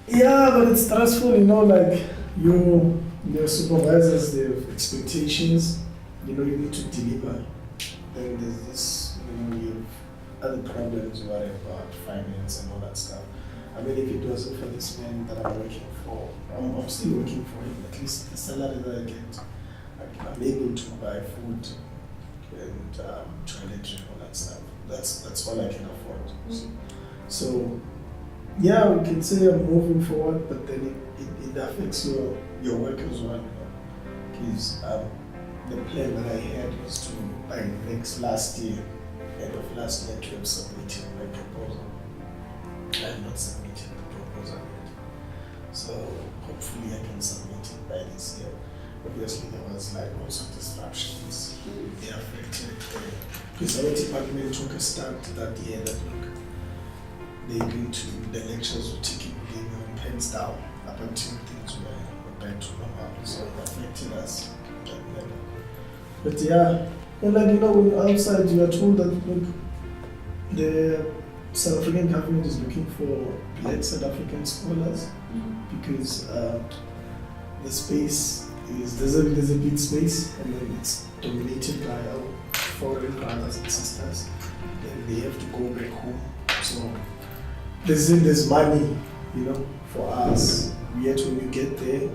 Yeah, but it's stressful, like your supervisors, they have expectations, you need to deliver. Then there's this, you have other problems, worry about finance and all that stuff. I mean, if it wasn't for this man that I'm working for, I'm still working for him. At least the salary that I get, I'm able to buy food and toiletry and all that stuff. That's all I can afford. So, yeah, we can say I'm moving forward, but then it affects your work as well. Because the plan that I had was to, by last year, end of last year, to have submitted my proposal. I have not submitted the proposal yet. So hopefully I can submit it by this year. Obviously there was also disruptions. They affected because our department took a start that year that they're going to, the lectures were taking pens down up until things were back to normal. So it affected us at that level. But yeah, and when you're outside, you are told that the South African government is looking for black South African scholars because the space there's a big space and then it's dominated by our foreign brothers and sisters. Then they have to go back home. So there's money, for us. Yet when you get there,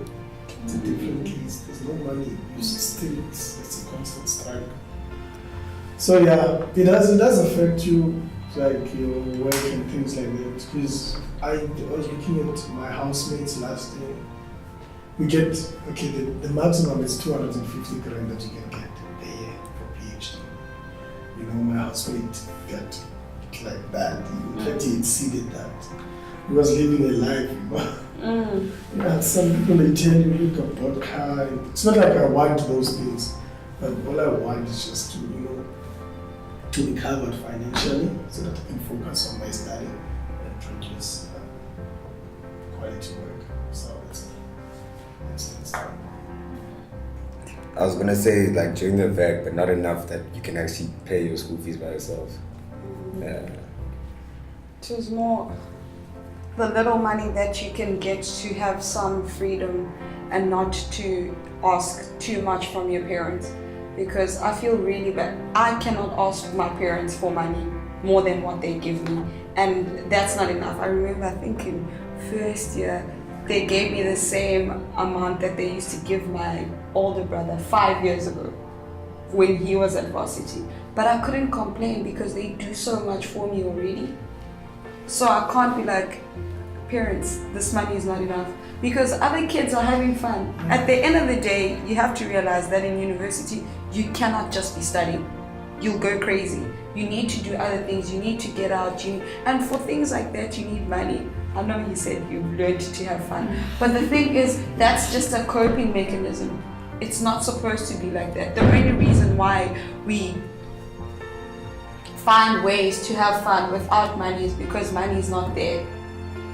it's a different case. There's no money. It's a constant strike. So yeah, it does affect you, like your work and things like that. Because I was looking at my housemates last year. We get the maximum is 250 grand that you can get a year for PhD. My housemate got like that. In fact, he exceeded that. He was living a life, some people they tell you, look about car. It's not like I want those things, but all I want is just to be covered financially so that I can focus on my study and produce quality work. So it's I was gonna say during the VAC, but not enough that you can actually pay your school fees by yourself. Yeah. It was more the little money that you can get to have some freedom and not to ask too much from your parents. Because I feel really bad. I cannot ask my parents for money more than what they give me. And that's not enough. I remember, I think in first year, they gave me the same amount that they used to give my older brother 5 years ago when he was at varsity. But I couldn't complain because they do so much for me already. So I can't be like, parents, this money is not enough. Because other kids are having fun. At the end of the day, you have to realize that in university, you cannot just be studying. You'll go crazy. You need to do other things. You need to get out. And for things like that, you need money. I know you said you've learned to have fun. But the thing is, that's just a coping mechanism. It's not supposed to be like that. The only reason why we find ways to have fun without money is because money is not there.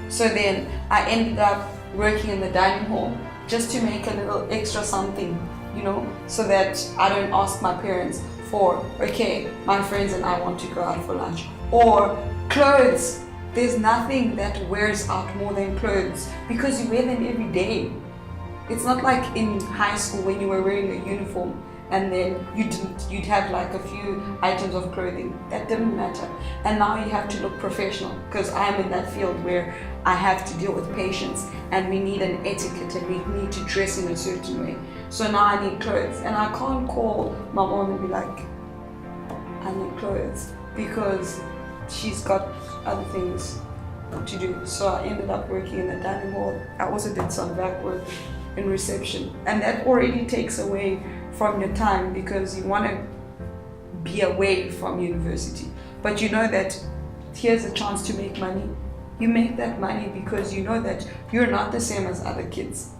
So then I ended up working in the dining hall just to make a little extra something, so that I don't ask my parents for, okay, my friends and I want to go out for lunch. Or clothes. There's nothing that wears out more than clothes because you wear them every day. It's not like in high school when you were wearing a uniform and then you'd have a few items of clothing. That didn't matter. And now you have to look professional because I'm in that field where I have to deal with patients and we need an etiquette and we need to dress in a certain way. So now I need clothes and I can't call my mom and be like, I need clothes because she's got other things to do. So I ended up working in the dining hall. I also did some back work in reception and that already takes away from your time because you want to be away from university. But you know that here's a chance to make money. You make that money because you know that you're not the same as other kids.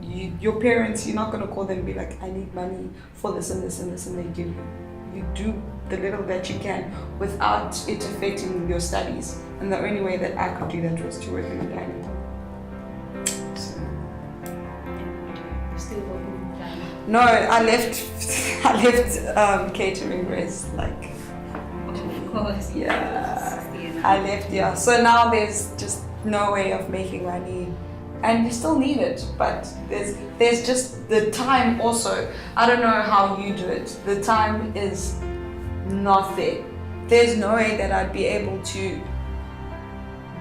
Your parents, you're not going to call them and be like, I need money for this and this and this, and they give you. You do the little that you can without it affecting your studies. And the only way that I could do that was to work in a dining hall. So. You're still working in the dining hall? No, I left catering race Of course. yeah. I left, yeah. So now there's just no way of making money, and you still need it, but there's just the time also. I don't know how you do it. The time is not there. There's no way that I'd be able to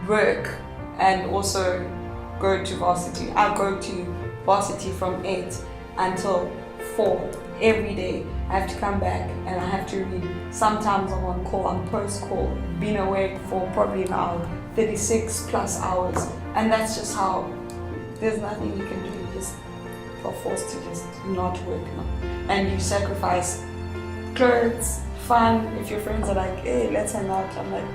work and also go to varsity. I go to varsity from 8 until 4 every day. I have to come back and I have to read. Sometimes I'm on call, I'm post call, been awake for probably now 36 plus hours, and that's just how. There's nothing you can do. You just are forced to just not work now, and you sacrifice clothes, fun. If your friends are like, hey, let's hang out, I'm like,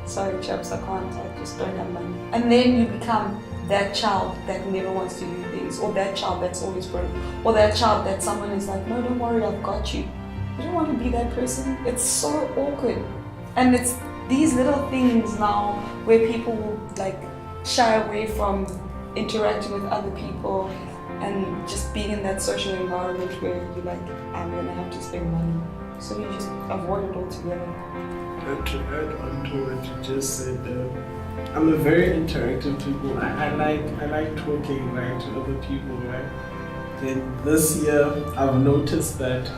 sorry chaps, I can't, I just don't have money. And then you become that child that never wants to do things, or that child that's always broke, or that child that someone is like, no, don't worry, I've got you. You don't want to be that person. It's so awkward. And it's these little things now where people will like shy away from interacting with other people and just being in that social environment where you're like, I'm gonna have to spend money. So you just avoid it altogether. To add on to what you just said, I'm a very interactive people. I like talking, right, to other people, right. Then this year I've noticed that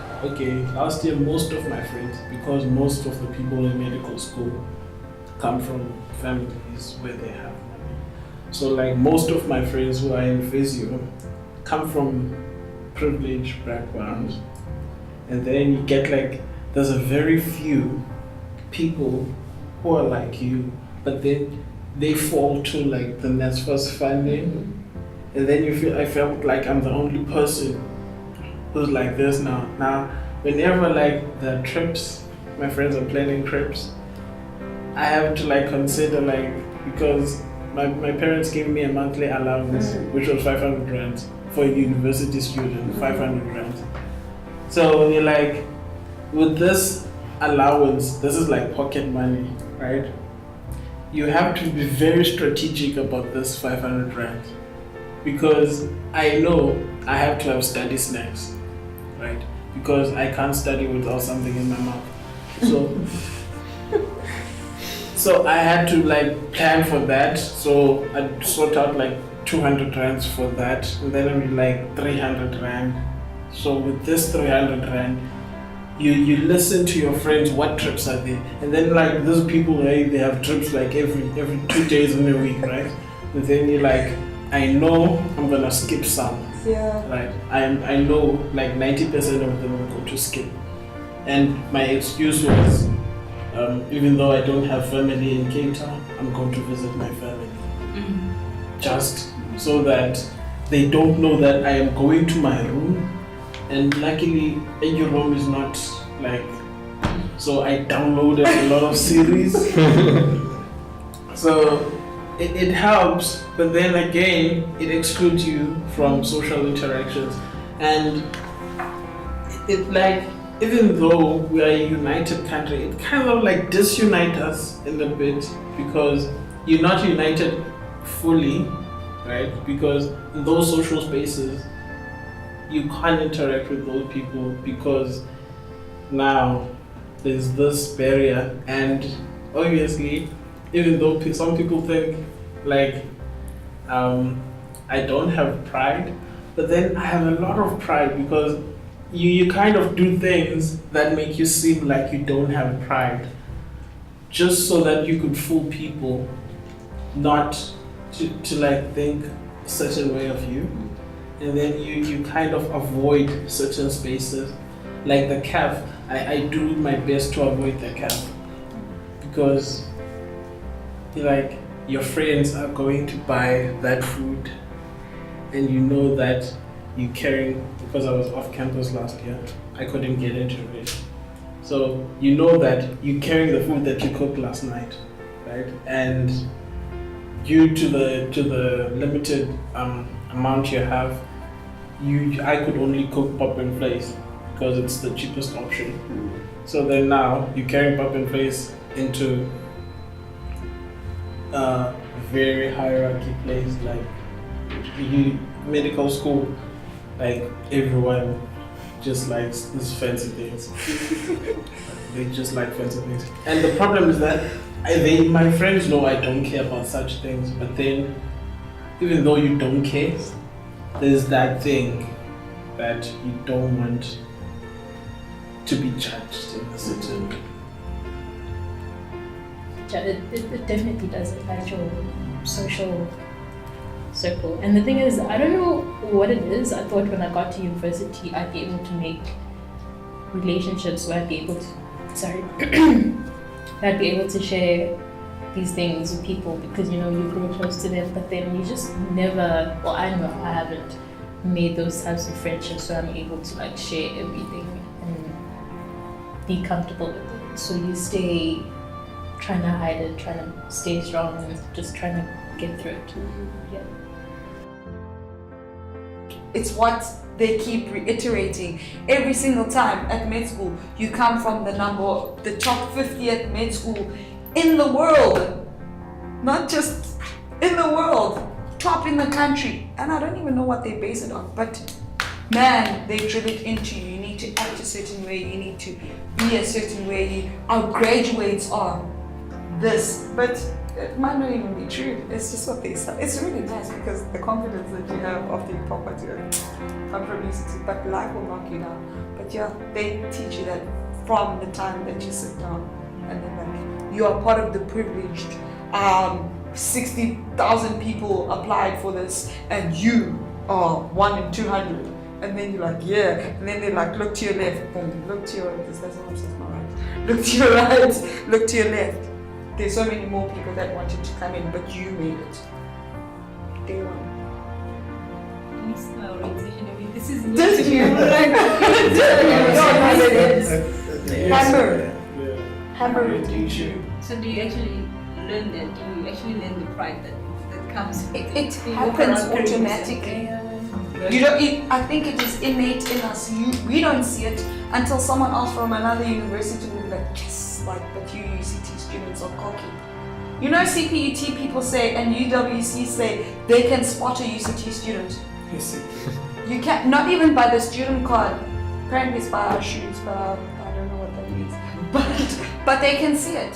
last year most of my friends, because most of the people in medical school come from families where they have money. So like most of my friends who are in physio come from privileged backgrounds, and then you get like there's a very few people who are like you, but then they fall to like the NSFAS funding, and then I felt like I'm the only person who's like this now. Now, whenever like the trips, my friends are planning trips, I have to like consider like, because my parents gave me a monthly allowance, which was 500 rand for a university student, 500 rand. So you're like, with this allowance, this is like pocket money, right? You have to be very strategic about this 500 rand, because I know I have to have study snacks, right? Because I can't study without something in my mouth. So I had to like plan for that. So I sort out like 200 rands for that, and then it would be like 300 rand. So with this 300 rand, you listen to your friends, what trips are there, and then like those people, right, they have trips like every 2 days in a week, right? And then you're like, I know I'm gonna skip some. Yeah. Right. I know like 90% of them will go to skip. And my excuse was, even though I don't have family in Cape Town, I'm going to visit my family. Just so that they don't know that I am going to my room. And luckily, your room is not like, so I downloaded a lot of series. So it helps, but then again, it excludes you from social interactions. And it like, even though we are a united country, it kind of like disunites us in a bit, because you're not united fully, right? Because in those social spaces, you can't interact with those people because now there's this barrier. And obviously, even though some people think like I don't have pride, but then I have a lot of pride, because you kind of do things that make you seem like you don't have pride, just so that you could fool people not to like think a certain way of you. And then you kind of avoid certain spaces, like the cafe. I do my best to avoid the cafe, because like your friends are going to buy that food, and you know that you're carrying, because I was off campus last year, I couldn't get into it. So you know that you're carrying the food that you cooked last night, right? And due to the limited amount you have, I could only cook pop and flakes because it's the cheapest option. So then now you're carrying pop and flakes into a very hierarchy place, like medical school, like everyone just likes these fancy things. They just like fancy things. And the problem is that my friends know I don't care about such things, but then even though you don't care, there's that thing that you don't want to be judged in a certain way. Yeah, it definitely does affect your social circle. And the thing is, I don't know what it is. I thought when I got to university, I'd be able to make relationships where I'd be able to, I'd be able to share these things with people because, you know, you grow close to them, but then you just never, well, I know I haven't made those types of friendships where I'm able to like share everything and be comfortable with it. So you stay trying to hide it, trying to stay strong and just trying to get through it. Yeah. It's what they keep reiterating every single time at med school. You come from the top 50th med school in the world, not just in the world, top in the country. And I don't even know what they base it on, but man, they drill it into you. You need to act a certain way, you need to be a certain way. Our graduates are this, but it might not even be true. It's just what they say. It's really nice because the confidence that you have after you pop out your university, but life will knock you down. But yeah, they teach you that from the time that you sit down, and then like you are part of the privileged. 60,000 people applied for this, and you are 1 in 200. And then you're like, yeah. And then they're like, look to your left. Boom. Look to your right. That's what I'm saying, my right. Look to your right. Look to your left. There's so many more people that wanted to come in, but you made it. Day one. My orientation, I mean, this is new Just to me. you. Hammer. Hammer will teach you. So do you actually learn that? Do you actually learn the pride that comes? It happens automatically. You don't. I think it is innate in us. We don't see it until someone else from another university will be like, yes, like, but you UCT students are cocky. You know, CPUT people say and UWC say they can spot a UCT student. You can't, not even by the student card. Apparently it's by our shoes, but I don't know what that means. But they can see it.